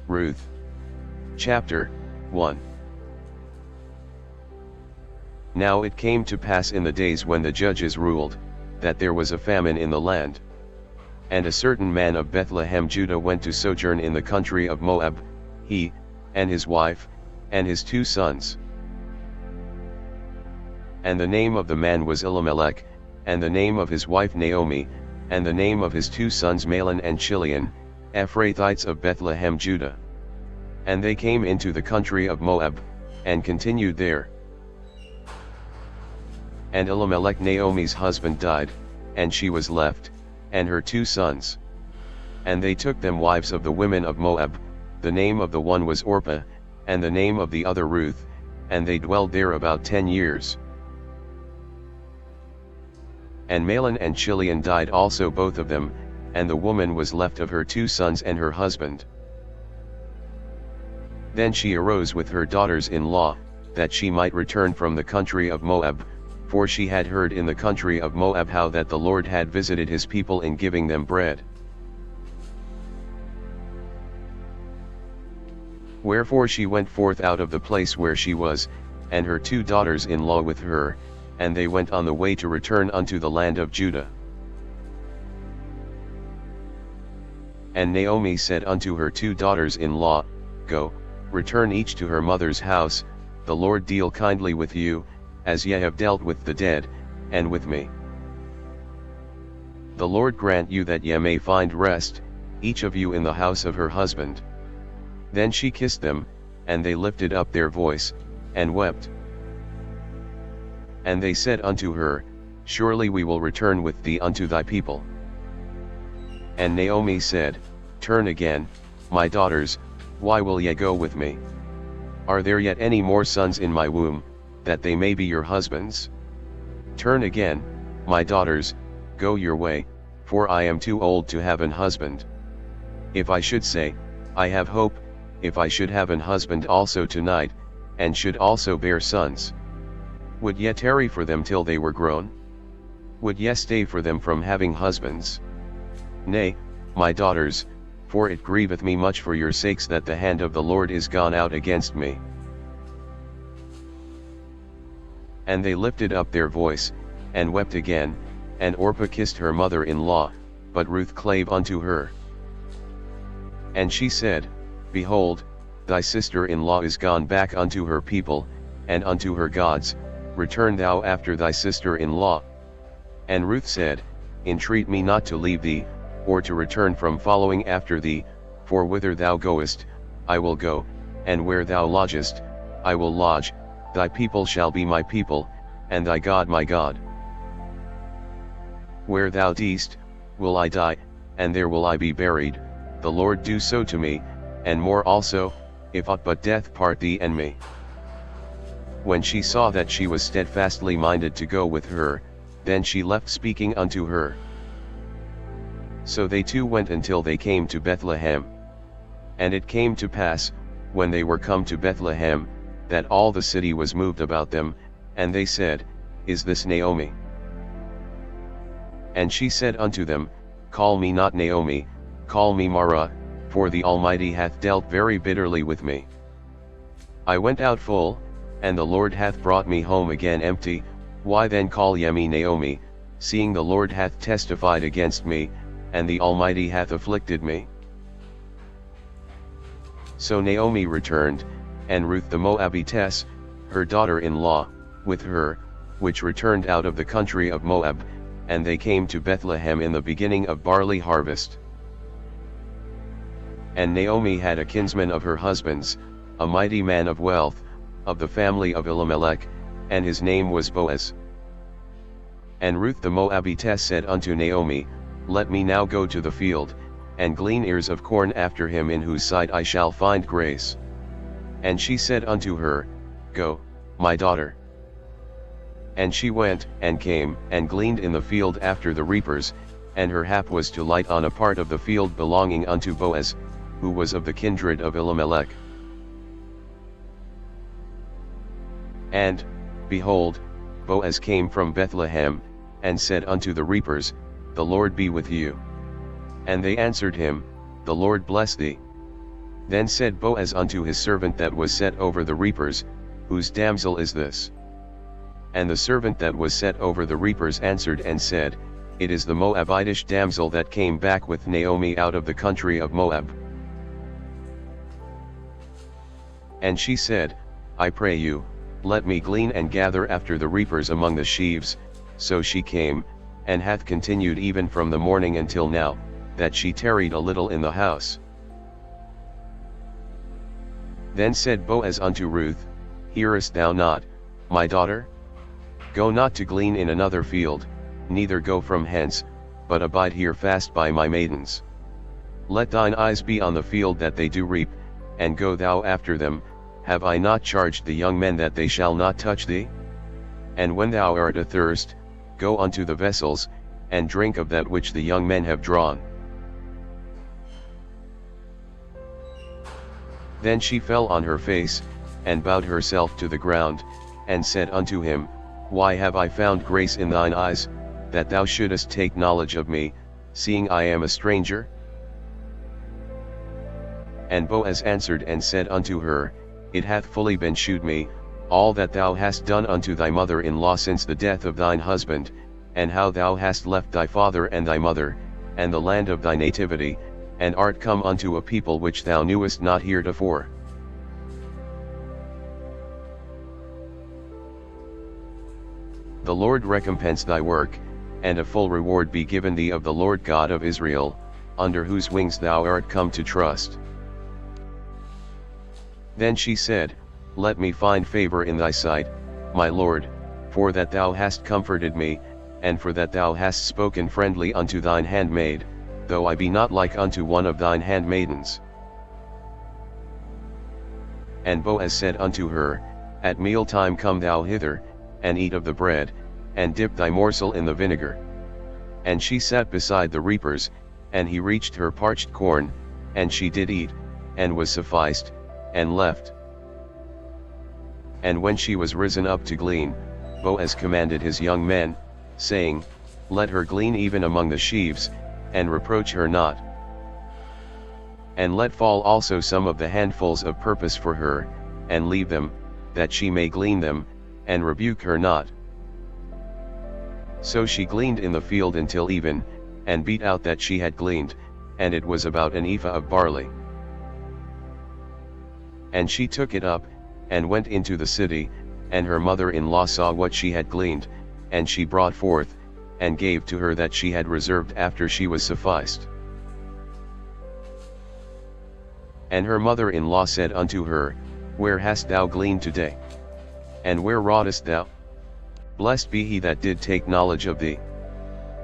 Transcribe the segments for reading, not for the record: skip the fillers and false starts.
Ruth. Chapter 1. Now it came to pass in the days when the judges ruled, that there was a famine in the land. And a certain man of Bethlehem Judah went to sojourn in the country of Moab, he, and his wife, and his 2 sons. And the name of the man was Elimelech, and the name of his wife Naomi, and the name of his 2 sons Mahlon and Chilion, Ephrathites of Bethlehem Judah. And they came into the country of Moab, and continued there. And Elimelech Naomi's husband died, and she was left, and her 2 sons. And they took them wives of the women of Moab, the name of the one was Orpah, and the name of the other Ruth, and they dwelled there about 10 years. And Mahlon and Chilion died also both of them, and the woman was left of her 2 sons and her husband. Then she arose with her daughters-in-law, that she might return from the country of Moab, for she had heard in the country of Moab how that the Lord had visited his people in giving them bread. Wherefore she went forth out of the place where she was, and her 2 daughters-in-law with her, and they went on the way to return unto the land of Judah. And Naomi said unto her 2 daughters-in-law, Go, return each to her mother's house, the Lord deal kindly with you, as ye have dealt with the dead, and with me. The Lord grant you that ye may find rest, each of you in the house of her husband. Then she kissed them, and they lifted up their voice, and wept. And they said unto her, Surely we will return with thee unto thy people. And Naomi said, Turn again, my daughters, why will ye go with me? Are there yet any more sons in my womb, that they may be your husbands? Turn again, my daughters, go your way, for I am too old to have an husband. If I should say, I have hope, if I should have an husband also tonight, and should also bear sons. Would ye tarry for them till they were grown? Would ye stay for them from having husbands? Nay, my daughters, for it grieveth me much for your sakes that the hand of the Lord is gone out against me. And they lifted up their voice, and wept again, and Orpah kissed her mother-in-law, but Ruth clave unto her. And she said, Behold, thy sister-in-law is gone back unto her people, and unto her gods, return thou after thy sister-in-law. And Ruth said, Entreat me not to leave thee, or to return from following after thee, for whither thou goest, I will go, and where thou lodgest, I will lodge, thy people shall be my people, and thy God my God. Where thou diest, will I die, and there will I be buried, the Lord do so to me, and more also, if aught but death part thee and me. When she saw that she was steadfastly minded to go with her, then she left speaking unto her. So they 2 went until they came to Bethlehem. And it came to pass, when they were come to Bethlehem, that all the city was moved about them, and they said, Is this Naomi? And she said unto them, Call me not Naomi, call me Mara, for the Almighty hath dealt very bitterly with me. I went out full, and the Lord hath brought me home again empty. Why then call ye me Naomi, seeing the Lord hath testified against me, and the Almighty hath afflicted me? So Naomi returned, and Ruth the Moabitess, her daughter-in-law, with her, which returned out of the country of Moab, and they came to Bethlehem in the beginning of barley harvest. And Naomi had a kinsman of her husband's, a mighty man of wealth, of the family of Elimelech, and his name was Boaz. And Ruth the Moabitess said unto Naomi, Let me now go to the field, and glean ears of corn after him in whose sight I shall find grace. And she said unto her, Go, my daughter. And she went, and came, and gleaned in the field after the reapers, and her hap was to light on a part of the field belonging unto Boaz, who was of the kindred of Elimelech. And, behold, Boaz came from Bethlehem, and said unto the reapers, The Lord be with you. And they answered him, The Lord bless thee. Then said Boaz unto his servant that was set over the reapers, Whose damsel is this? And the servant that was set over the reapers answered and said, It is the Moabitish damsel that came back with Naomi out of the country of Moab. And she said, I pray you, let me glean and gather after the reapers among the sheaves. So she came, and hath continued even from the morning until now, that she tarried a little in the house. Then said Boaz unto Ruth, Hearest thou not, my daughter? Go not to glean in another field, neither go from hence, but abide here fast by my maidens. Let thine eyes be on the field that they do reap, and go thou after them. Have I not charged the young men that they shall not touch thee? And when thou art athirst, go unto the vessels, and drink of that which the young men have drawn. Then she fell on her face, and bowed herself to the ground, and said unto him, Why have I found grace in thine eyes, that thou shouldest take knowledge of me, seeing I am a stranger? And Boaz answered and said unto her, It hath fully been shewed me, all that thou hast done unto thy mother-in-law since the death of thine husband, and how thou hast left thy father and thy mother, and the land of thy nativity, and art come unto a people which thou knewest not heretofore. The Lord recompense thy work, and a full reward be given thee of the Lord God of Israel, under whose wings thou art come to trust. Then she said, Let me find favor in thy sight, my Lord, for that thou hast comforted me, and for that thou hast spoken friendly unto thine handmaid, though I be not like unto one of thine handmaidens. And Boaz said unto her, At mealtime come thou hither, and eat of the bread, and dip thy morsel in the vinegar. And she sat beside the reapers, and he reached her parched corn, and she did eat, and was sufficed, and left. And when she was risen up to glean, Boaz commanded his young men, saying, Let her glean even among the sheaves, and reproach her not. And let fall also some of the handfuls of purpose for her, and leave them, that she may glean them, and rebuke her not. So she gleaned in the field until even, and beat out that she had gleaned, and it was about an ephah of barley. And she took it up, and went into the city, and her mother-in-law saw what she had gleaned, and she brought forth, and gave to her that she had reserved after she was sufficed. And her mother-in-law said unto her, Where hast thou gleaned today? And where wroughtest thou? Blessed be he that did take knowledge of thee.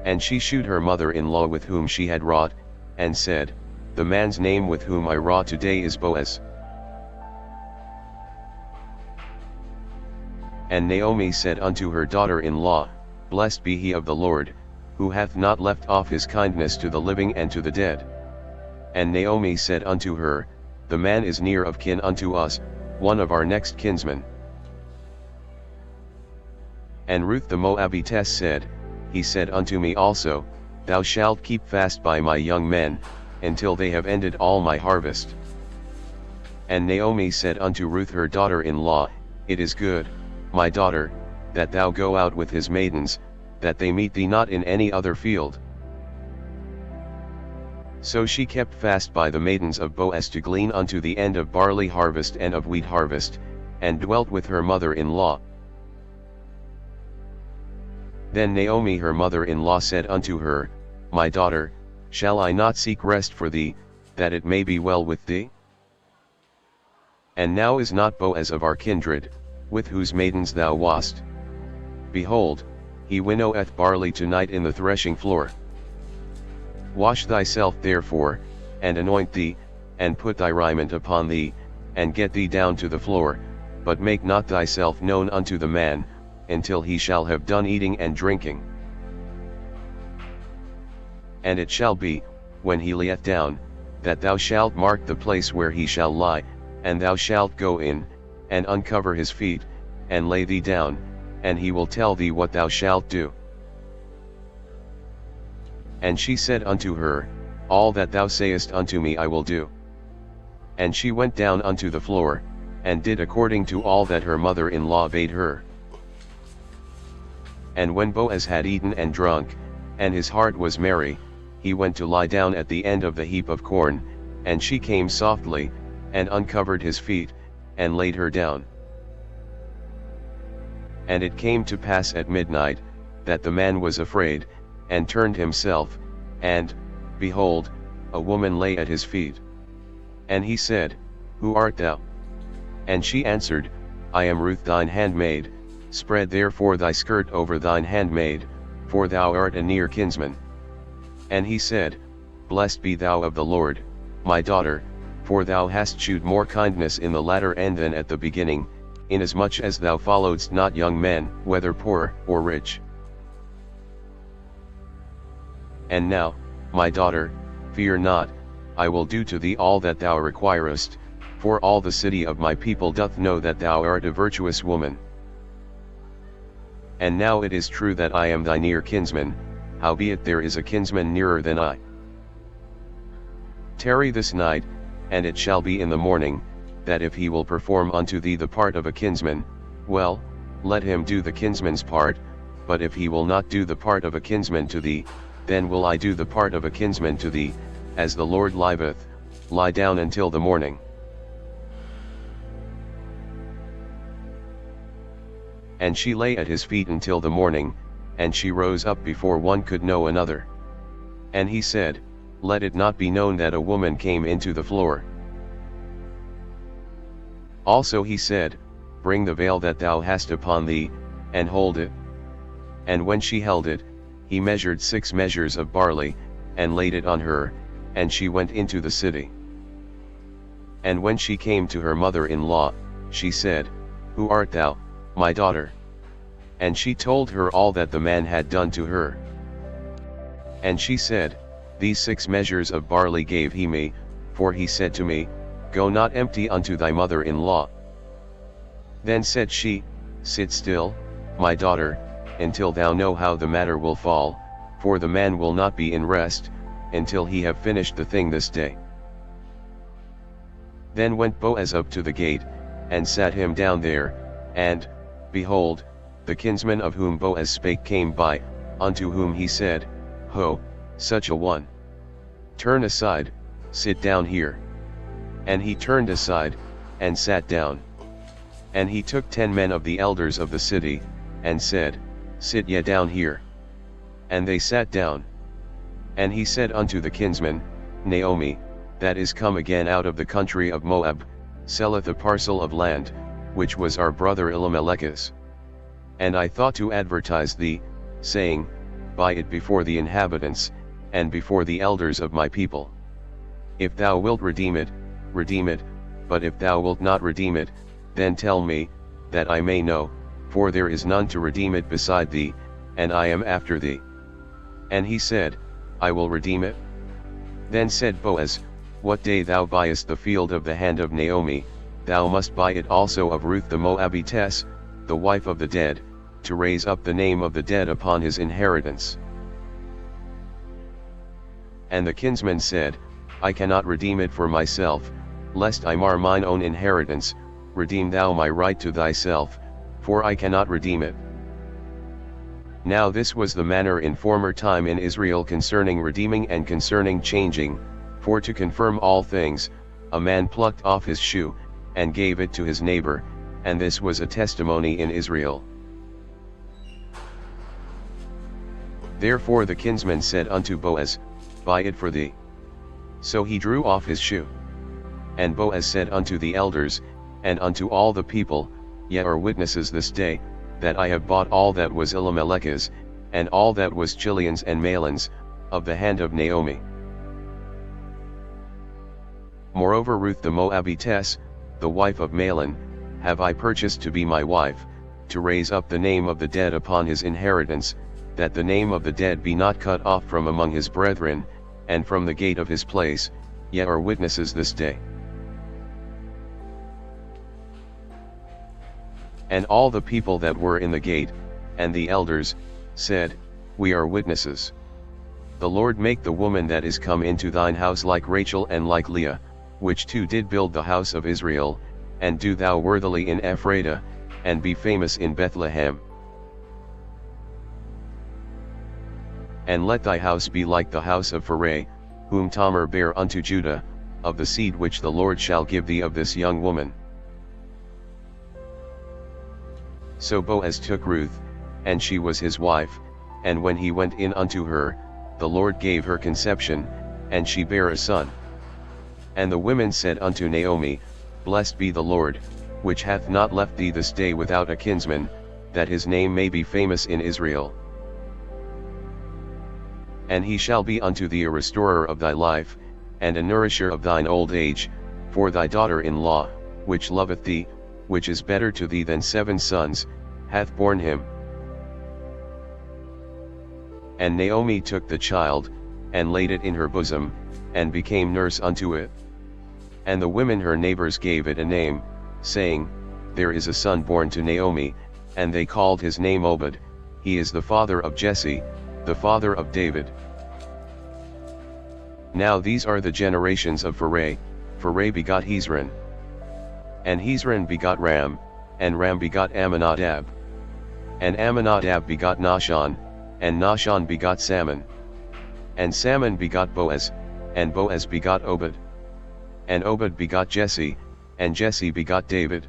And she shewed her mother-in-law with whom she had wrought, and said, The man's name with whom I wrought today is Boaz. And Naomi said unto her daughter-in-law, Blessed be he of the Lord, who hath not left off his kindness to the living and to the dead. And Naomi said unto her, The man is near of kin unto us, one of our next kinsmen. And Ruth the Moabitess said, He said unto me also, Thou shalt keep fast by my young men, until they have ended all my harvest. And Naomi said unto Ruth her daughter-in-law, It is good, my daughter, that thou go out with his maidens, that they meet thee not in any other field. So she kept fast by the maidens of Boaz to glean unto the end of barley harvest and of wheat harvest, and dwelt with her mother-in-law. Then Naomi her mother-in-law said unto her, My daughter, shall I not seek rest for thee, that it may be well with thee? And now is not Boaz of our kindred, with whose maidens thou wast? Behold, he winnoweth barley tonight in the threshing floor. Wash thyself therefore, and anoint thee, and put thy raiment upon thee, and get thee down to the floor, but make not thyself known unto the man, until he shall have done eating and drinking. And it shall be, when he lieth down, that thou shalt mark the place where he shall lie, and thou shalt go in, and uncover his feet, and lay thee down, and he will tell thee what thou shalt do. And she said unto her, All that thou sayest unto me I will do. And she went down unto the floor, and did according to all that her mother-in-law bade her. And when Boaz had eaten and drunk, and his heart was merry, he went to lie down at the end of the heap of corn, and she came softly, and uncovered his feet, and laid her down. And it came to pass at midnight, that the man was afraid, and turned himself, and, behold, a woman lay at his feet. And he said, Who art thou? And she answered, I am Ruth thine handmaid, spread therefore thy skirt over thine handmaid, for thou art a near kinsman. And he said, Blessed be thou of the Lord, my daughter, for thou hast shewed more kindness in the latter end than at the beginning, inasmuch as thou followedst not young men, whether poor or rich. And now, my daughter, fear not, I will do to thee all that thou requirest, for all the city of my people doth know that thou art a virtuous woman. And now it is true that I am thy near kinsman, howbeit there is a kinsman nearer than I. Tarry this night, and it shall be in the morning, that if he will perform unto thee the part of a kinsman, well, let him do the kinsman's part, but if he will not do the part of a kinsman to thee, then will I do the part of a kinsman to thee, as the Lord liveth, lie down until the morning. And she lay at his feet until the morning, and she rose up before one could know another. And he said, Let it not be known that a woman came into the floor. Also he said, Bring the veil that thou hast upon thee, and hold it. And when she held it, he measured 6 measures of barley, and laid it on her, and she went into the city. And when she came to her mother-in-law, she said, Who art thou, my daughter? And she told her all that the man had done to her. And she said, These 6 measures of barley gave he me, for he said to me, Go not empty unto thy mother-in-law. Then said she, Sit still, my daughter, until thou know how the matter will fall, for the man will not be in rest, until he have finished the thing this day. Then went Boaz up to the gate, and sat him down there, and, behold, the kinsman of whom Boaz spake came by, unto whom he said, Ho, such a one. Turn aside, sit down here. And he turned aside, and sat down. And he took 10 men of the elders of the city, and said, Sit ye down here. And they sat down. And he said unto the kinsman, Naomi, that is come again out of the country of Moab, selleth a parcel of land, which was our brother Elimelech's. And I thought to advertise thee, saying, Buy it before the inhabitants, and before the elders of my people. If thou wilt redeem it, but if thou wilt not redeem it, then tell me, that I may know, for there is none to redeem it beside thee, and I am after thee. And he said, I will redeem it. Then said Boaz, What day thou buyest the field of the hand of Naomi, thou must buy it also of Ruth the Moabitess, the wife of the dead, to raise up the name of the dead upon his inheritance. And the kinsman said, I cannot redeem it for myself, lest I mar mine own inheritance, redeem thou my right to thyself, for I cannot redeem it. Now this was the manner in former time in Israel concerning redeeming and concerning changing, for to confirm all things, a man plucked off his shoe, and gave it to his neighbor, and this was a testimony in Israel. Therefore the kinsman said unto Boaz, Buy it for thee. So he drew off his shoe. And Boaz said unto the elders, and unto all the people, Ye are witnesses this day, that I have bought all that was Elimelech's, and all that was Chilion's and Mahlon's, of the hand of Naomi. Moreover Ruth the Moabitess, the wife of Mahlon, have I purchased to be my wife, to raise up the name of the dead upon his inheritance, that the name of the dead be not cut off from among his brethren, and from the gate of his place, ye are witnesses this day. And all the people that were in the gate, and the elders, said, We are witnesses. The Lord make the woman that is come into thine house like Rachel and like Leah, which two did build the house of Israel, and do thou worthily in Ephratah, and be famous in Bethlehem. And let thy house be like the house of Phareh, whom Tamar bare unto Judah, of the seed which the Lord shall give thee of this young woman. So Boaz took Ruth, and she was his wife, and when he went in unto her, the Lord gave her conception, and she bare a son. And the women said unto Naomi, Blessed be the Lord, which hath not left thee this day without a kinsman, that his name may be famous in Israel. And he shall be unto thee a restorer of thy life, and a nourisher of thine old age, for thy daughter-in-law, which loveth thee, which is better to thee than 7 sons, hath borne him. And Naomi took the child, and laid it in her bosom, and became nurse unto it. And the women her neighbors gave it a name, saying, There is a son born to Naomi, and they called his name Obed, he is the father of Jesse, the father of David. Now these are the generations of Phareh. Phareh begot Hezron. And Hezron begot Ram, and Ram begot Amminadab. And Amminadab begot Nahshon, and Nahshon begot Salmon. And Salmon begot Boaz, and Boaz begot Obed. And Obed begot Jesse, and Jesse begot David.